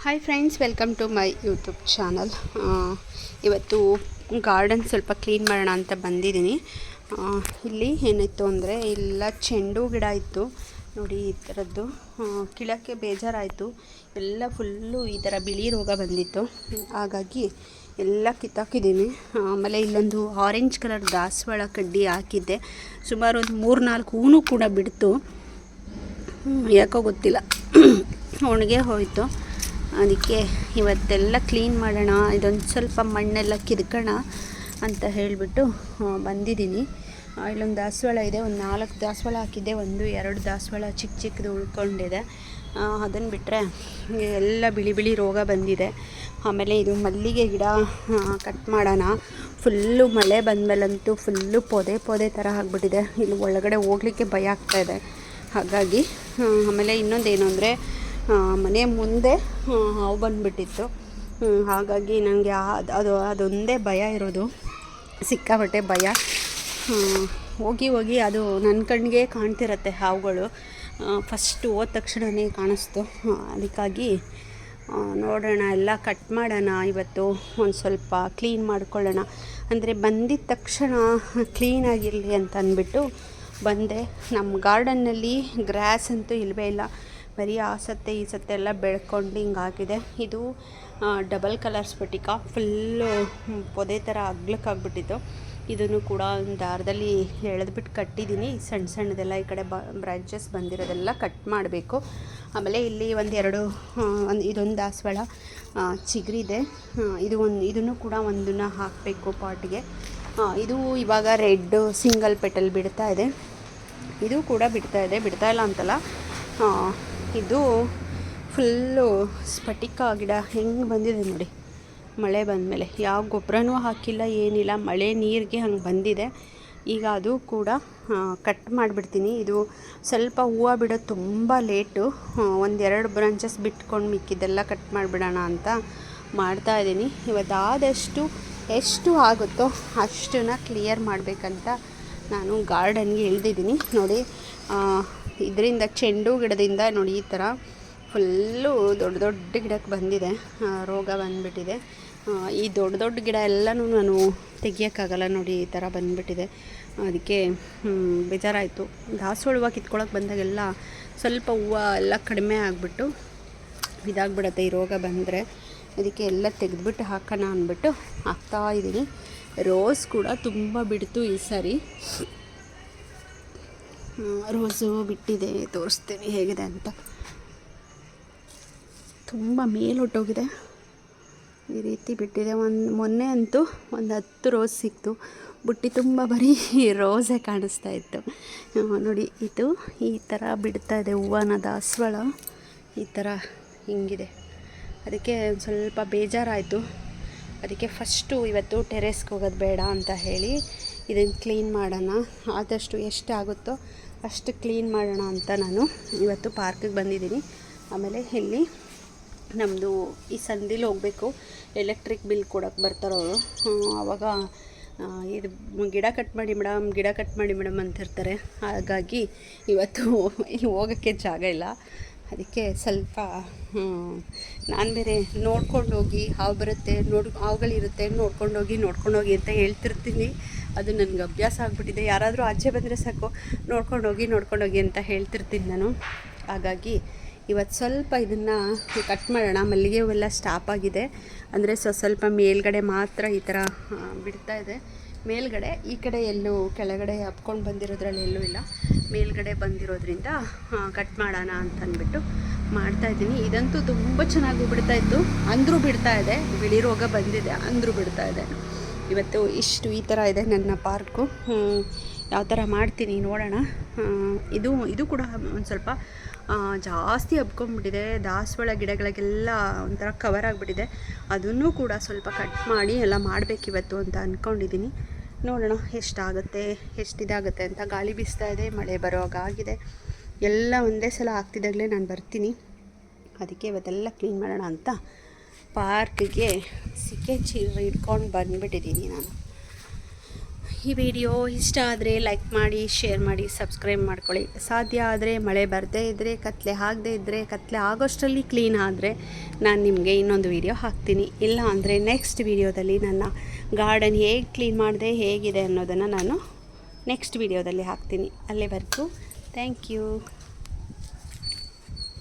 Hi friends, welcome to my YouTube channel. ಇವತ್ತು garden ಸ್ವಲ್ಪ clean ಮಾಡೋಣ ಅಂತ ಬಂದಿದ್ದೀನಿ. ಇಲ್ಲಿ ಏನಿತ್ತು ಅಂದರೆ ಎಲ್ಲ ಚೆಂಡು ಗಿಡ ಇತ್ತು ನೋಡಿ, ಈ ಥರದ್ದು ಕೀಳಕ್ಕೆ ಬೇಜಾರಾಯಿತು. ಎಲ್ಲ ಫುಲ್ಲು ಈ ಥರ ಬಿಳಿ ರೋಗ ಬಂದಿತ್ತು, ಹಾಗಾಗಿ ಎಲ್ಲ ಕಿತ್ತಾಕಿದ್ದೀನಿ. ಆಮೇಲೆ ಇಲ್ಲೊಂದು ಆರೆಂಜ್ ಕಲರ್ ದಾಸವಾಳ ಕಡ್ಡಿ ಹಾಕಿದ್ದೆ, ಸುಮಾರು ಒಂದು 3-4 ಹೂವು ಕೂಡ ಬಿಡ್ತು. ಯಾಕೋ ಗೊತ್ತಿಲ್ಲ, ಒಣಗೆ ಹೋಯಿತು. ಅದಕ್ಕೆ ಇವತ್ತೆಲ್ಲ ಕ್ಲೀನ್ ಮಾಡೋಣ, ಇದೊಂದು ಸ್ವಲ್ಪ ಮಣ್ಣೆಲ್ಲ ಕಿರ್ಕೋಣ ಅಂತ ಹೇಳಿಬಿಟ್ಟು ಬಂದಿದ್ದೀನಿ. ಇಲ್ಲೊಂದು ದಾಸವಾಳ ಇದೆ, ಒಂದು 4 ದಾಸವಾಳ ಹಾಕಿದ್ದೆ, 1-2 ದಾಸವಾಳ ಚಿಕ್ಕದು ಉಳ್ಕೊಂಡಿದೆ. ಅದನ್ನು ಬಿಟ್ಟರೆ ಎಲ್ಲ ಬಿಳಿ ರೋಗ ಬಂದಿದೆ. ಆಮೇಲೆ ಇದು ಮಲ್ಲಿಗೆ ಗಿಡ ಕಟ್ ಮಾಡೋಣ. ಫುಲ್ಲು ಮಳೆ ಬಂದಮೇಲಂತೂ ಫುಲ್ಲು ಪೊದೆ ಥರ ಆಗಿಬಿಟ್ಟಿದೆ. ಇಲ್ಲಿ ಒಳಗಡೆ ಹೋಗ್ಲಿಕ್ಕೆ ಭಯ ಆಗ್ತಾಯಿದೆ. ಹಾಗಾಗಿ ಆಮೇಲೆ ಇನ್ನೊಂದೇನು ಅಂದರೆ ಮನೆ ಮುಂದೆ ಹಾವು ಬಂದುಬಿಟ್ಟಿತ್ತು. ಹಾಗಾಗಿ ನನಗೆ ಅದೊಂದೇ ಭಯ ಇರೋದು, ಸಿಕ್ಕಾಪಟ್ಟೆ ಭಯ. ಹೋಗಿ ಅದು ನನ್ನ ಕಣ್ಣಿಗೆ ಕಾಣ್ತಿರತ್ತೆ ಹಾವುಗಳು. ಫಸ್ಟು ಹೋದ ತಕ್ಷಣವೇ ಕಾಣಿಸ್ತು. ಅದಕ್ಕಾಗಿ ನೋಡೋಣ, ಎಲ್ಲ ಕಟ್ ಮಾಡೋಣ. ಇವತ್ತು ಒಂದು ಸ್ವಲ್ಪ ಕ್ಲೀನ್ ಮಾಡ್ಕೊಳ್ಳೋಣ, ಅಂದರೆ ಬಂದಿದ್ದ ತಕ್ಷಣ ಕ್ಲೀನಾಗಿರಲಿ ಅಂತ ಅಂದ್ಬಿಟ್ಟು ಬಂದೆ. ನಮ್ಮ ಗಾರ್ಡನ್ನಲ್ಲಿ ಗ್ರಾಸ್ ಅಂತೂ ಇಲ್ಲವೇ ಇಲ್ಲ, ಬರೀ ಆ ಸತ್ತೆ ಈ ಸತ್ತೆ ಎಲ್ಲ ಬೆಳ್ಕೊಂಡು ಹಿಂಗಾಗಿದೆ. ಇದು ಡಬಲ್ ಕಲರ್ ಸ್ಫಟಿಕ, ಫುಲ್ಲು ಪೊದೆ ಥರ ಅಗ್ಲಕ್ಕಾಗ್ಬಿಟ್ಟಿತ್ತು. ಇದನ್ನು ಕೂಡ ಒಂದು ದಾರದಲ್ಲಿ ಎಳೆದ್ಬಿಟ್ಟು ಕಟ್ಟಿದ್ದೀನಿ. ಸಣ್ಣದೆಲ್ಲ ಈ ಕಡೆ ಬ್ರಾಂಚಸ್ ಬಂದಿರೋದೆಲ್ಲ ಕಟ್ ಮಾಡಬೇಕು. ಆಮೇಲೆ ಇಲ್ಲಿ ಇದೊಂದು ದಾಸವಾಳ ಚಿಗುರಿದೆ. ಇದನ್ನು ಕೂಡ ಒಂದನ್ನು ಹಾಕಬೇಕು ಪಾಟಿಗೆ. ಇದು ಇವಾಗ ರೆಡ್ ಸಿಂಗಲ್ ಪೆಟಲ್ ಬಿಡ್ತಾ ಇದೆ. ಇದು ಕೂಡ ಬಿಡ್ತಾ ಇಲ್ಲ ಅಂತಲ್ಲ. ಇದು ಫುಲ್ಲು ಸ್ಫಟಿಕ ಗಿಡ ಹೆಂಗೆ ಬಂದಿದೆ ನೋಡಿ, ಮಳೆ ಬಂದಮೇಲೆ. ಯಾವ ಗೊಬ್ಬರನೂ ಹಾಕಿಲ್ಲ, ಏನಿಲ್ಲ, ಮಳೆ ನೀರಿಗೆ ಹಂಗೆ ಬಂದಿದೆ. ಈಗ ಅದು ಕೂಡ ಕಟ್ ಮಾಡಿಬಿಡ್ತೀನಿ. ಇದು ಸ್ವಲ್ಪ ಹೂವು ಬಿಡೋದು ತುಂಬ ಲೇಟು. 1-2 ಬ್ರಾಂಚಸ್ ಬಿಟ್ಕೊಂಡು ಮಿಕ್ಕಿದ್ದೆಲ್ಲ ಕಟ್ ಮಾಡಿಬಿಡೋಣ ಅಂತ ಮಾಡ್ತಾಯಿದ್ದೀನಿ. ಇವತ್ತಾದಷ್ಟು ಎಷ್ಟು ಆಗುತ್ತೋ ಅಷ್ಟನ್ನು ಕ್ಲಿಯರ್ ಮಾಡಬೇಕಂತ ನಾನು ಗಾರ್ಡನ್ಗೆ ಇಳಿದಿದ್ದೀನಿ. ನೋಡಿ, ಇದರಿಂದ ಚೆಂಡು ಗಿಡದಿಂದ ನೋಡಿ ಈ ಥರ ಫುಲ್ಲು ದೊಡ್ಡ ಗಿಡಕ್ಕೆ ಬಂದಿದೆ, ರೋಗ ಬಂದುಬಿಟ್ಟಿದೆ. ಈ ದೊಡ್ಡ ಗಿಡ ಎಲ್ಲನೂ ನಾನು ತೆಗಿಯೋಕ್ಕಾಗಲ್ಲ ನೋಡಿ, ಈ ಥರ ಬಂದುಬಿಟ್ಟಿದೆ. ಅದಕ್ಕೆ ಬೇಜಾರಾಯಿತು. ದಾಸವಾಳ ಹೂವು ಕಿತ್ಕೊಳ್ಳೋಕೆ ಬಂದಾಗೆಲ್ಲ ಸ್ವಲ್ಪ ಹೂವು ಎಲ್ಲ ಕಡಿಮೆ ಆಗಿಬಿಟ್ಟು ಇದಾಗ್ಬಿಡತ್ತೆ ಈ ರೋಗ ಬಂದರೆ. ಅದಕ್ಕೆ ಎಲ್ಲ ತೆಗೆದುಬಿಟ್ಟು ಹಾಕೋಣ ಅಂದ್ಬಿಟ್ಟು ಹಾಕ್ತಾಯಿದ್ದೀನಿ. ರೋಸ್ ಕೂಡ ತುಂಬ ಬಿಡ್ತು ಈ ಸಾರಿ. ರೋಸು ಬಿಟ್ಟಿದೆ, ತೋರಿಸ್ತೀನಿ ಹೇಗಿದೆ ಅಂತ. ತುಂಬ ಮೇಲೊಟ್ಟೋಗಿದೆ, ಈ ರೀತಿ ಬಿಟ್ಟಿದೆ. ಮೊನ್ನೆ ಅಂತೂ ಒಂದು 10 ರೋಸ್ ಸಿಕ್ತು, ಬುಟ್ಟಿ ತುಂಬ ಬರೀ ರೋಸೇ ಕಾಣಿಸ್ತಾ ಇತ್ತು ನೋಡಿ. ಇದು ಈ ಥರ ಬಿಡ್ತಾ ಇದೆ ಹೂವನ ದಾಸವಾಳ, ಈ ಥರ ಹಿಂಗಿದೆ. ಅದಕ್ಕೆ ಸ್ವಲ್ಪ ಬೇಜಾರಾಯಿತು. ಅದಕ್ಕೆ ಫಸ್ಟು ಇವತ್ತು ಟೆರೆಸ್ಗೆ ಹೋಗೋದು ಬೇಡ ಅಂತ ಹೇಳಿ ಇದನ್ನು ಕ್ಲೀನ್ ಮಾಡೋಣ, ಆದಷ್ಟು ಎಷ್ಟಾಗುತ್ತೋ ಅಷ್ಟು ಕ್ಲೀನ್ ಮಾಡೋಣ ಅಂತ ನಾನು ಇವತ್ತು ಪಾರ್ಕಿಗೆ ಬಂದಿದ್ದೀನಿ. ಆಮೇಲೆ ಇಲ್ಲಿ ನಮ್ಮದು ಈ ಸಂದಿಲಿ ಹೋಗಬೇಕು, ಎಲೆಕ್ಟ್ರಿಕ್ ಬಿಲ್ ಕೊಡೋಕ್ಕೆ ಬರ್ತಾರವರು. ಆವಾಗ ಇದು ಗಿಡ ಕಟ್ ಮಾಡಿ ಮೇಡಮ್ ಅಂತಿರ್ತಾರೆ. ಹಾಗಾಗಿ ಇವತ್ತು ಇಲ್ಲಿ ಹೋಗೋಕ್ಕೆ ಜಾಗ ಇಲ್ಲ. ಅದಕ್ಕೆ ಸ್ವಲ್ಪ ನಾನು ಬೇರೆ ನೋಡ್ಕೊಂಡು ಹೋಗಿ, ಹಾವು ಬರುತ್ತೆ ಹಾವುಗಳಿರುತ್ತೆ, ನೋಡ್ಕೊಂಡೋಗಿ ಅಂತ ಹೇಳ್ತಿರ್ತೀನಿ. ಅದು ನನಗೆ ಅಭ್ಯಾಸ ಆಗಿಬಿಟ್ಟಿದೆ. ಯಾರಾದರೂ ಆಚೆ ಬಂದರೆ ಸಾಕು ನೋಡ್ಕೊಂಡೋಗಿ ಅಂತ ಹೇಳ್ತಿರ್ತೀನಿ ನಾನು. ಹಾಗಾಗಿ ಇವತ್ತು ಸ್ವಲ್ಪ ಇದನ್ನು ಕಟ್ ಮಾಡೋಣ. ಮಲ್ಲಿಗೆ ಹೂವೆಲ್ಲ ಸ್ಟಾಪ್ ಆಗಿದೆ, ಅಂದರೆ ಸ್ವಲ್ಪ ಮೇಲ್ಗಡೆ ಮಾತ್ರ ಈ ಥರ ಬಿಡ್ತಾ ಇದೆ. ಮೇಲ್ಗಡೆ ಈ ಕಡೆ ಎಲ್ಲೂ ಕೆಳಗಡೆ ಹಬ್ಕೊಂಡು ಬಂದಿರೋದ್ರಲ್ಲಿ ಎಲ್ಲೂ ಇಲ್ಲ, ಮೇಲ್ಗಡೆ ಬಂದಿರೋದ್ರಿಂದ ಕಟ್ ಮಾಡೋಣ ಅಂತ ಅಂದ್ಬಿಟ್ಟು ಮಾಡ್ತಾಯಿದ್ದೀನಿ. ಇದಂತೂ ತುಂಬ ಚೆನ್ನಾಗಿ ಬಿಡ್ತಾಯಿತ್ತು, ಅಂದರೂ ಬಿಡ್ತಾ ಇದೆ. ಬಿಳಿ ರೋಗ ಬಂದಿದೆ ಅಂದರೂ ಬಿಡ್ತಾ ಇದೆ. ಇವತ್ತು ಇಷ್ಟು ಈ ಥರ ಇದೆ ನನ್ನ ಪಾರ್ಕು. ಯಾವ ಥರ ಮಾಡ್ತೀನಿ ನೋಡೋಣ. ಇದು ಕೂಡ ಒಂದು ಸ್ವಲ್ಪ ಜಾಸ್ತಿ ಹಬ್ಕೊಂಡ್ಬಿಟ್ಟಿದೆ. ದಾಸವಾಳ ಗಿಡಗಳಿಗೆಲ್ಲ ಒಂಥರ ಕವರ್ ಆಗಿಬಿಟ್ಟಿದೆ. ಅದನ್ನು ಕೂಡ ಸ್ವಲ್ಪ ಕಟ್ ಮಾಡಿ ಎಲ್ಲ ಮಾಡಬೇಕಿವತ್ತು ಅಂತ ಅಂದ್ಕೊಂಡಿದ್ದೀನಿ. ನೋಡೋಣ ಎಷ್ಟಾಗುತ್ತೆ, ಎಷ್ಟಿದಾಗುತ್ತೆ ಅಂತ. ಗಾಳಿ ಬೀಸ್ತಾ ಇದೆ, ಮಳೆ ಬರೋವಾಗಿದೆ. ಎಲ್ಲ ಒಂದೇ ಸಲ ಆಗ್ತಿದ್ದಾಗಲೇ ನಾನು ಬರ್ತೀನಿ. ಅದಕ್ಕೆ ಇವತ್ತೆಲ್ಲ ಕ್ಲೀನ್ ಮಾಡೋಣ ಅಂತ ಪಾರ್ಕಿಗೆ ಸಿಕ್ಕೆ ಚೀರು ಇಟ್ಕೊಂಡು ಬಂದುಬಿಟ್ಟಿದ್ದೀನಿ ನಾನು. ಈ ವಿಡಿಯೋ ಇಷ್ಟ ಆದರೆ ಲೈಕ್ ಮಾಡಿ, ಶೇರ್ ಮಾಡಿ, ಸಬ್ಸ್ಕ್ರೈಬ್ ಮಾಡ್ಕೊಳ್ಳಿ. ಸಾಧ್ಯ ಆದರೆ ಮಳೆ ಬರದೇ ಇದ್ದರೆ, ಕತ್ಲೆ ಆಗದೇ ಇದ್ದರೆ, ಕತ್ಲೆ ಆಗೋಷ್ಟರಲ್ಲಿ ಕ್ಲೀನ್ ಆದರೆ ನಾನು ನಿಮಗೆ ಇನ್ನೊಂದು ವಿಡಿಯೋ ಹಾಕ್ತೀನಿ. ಇಲ್ಲ ಅಂದರೆ ನೆಕ್ಸ್ಟ್ ವಿಡಿಯೋದಲ್ಲಿ ನನ್ನ ಗಾರ್ಡನ್ ಹೇಗೆ ಕ್ಲೀನ್ ಮಾಡಿದೆ, ಹೇಗಿದೆ ಅನ್ನೋದನ್ನು ನಾನು ನೆಕ್ಸ್ಟ್ ವಿಡಿಯೋದಲ್ಲಿ ಹಾಕ್ತೀನಿ. ಅಲ್ಲಿವರೆಗೂ ಥ್ಯಾಂಕ್ ಯು.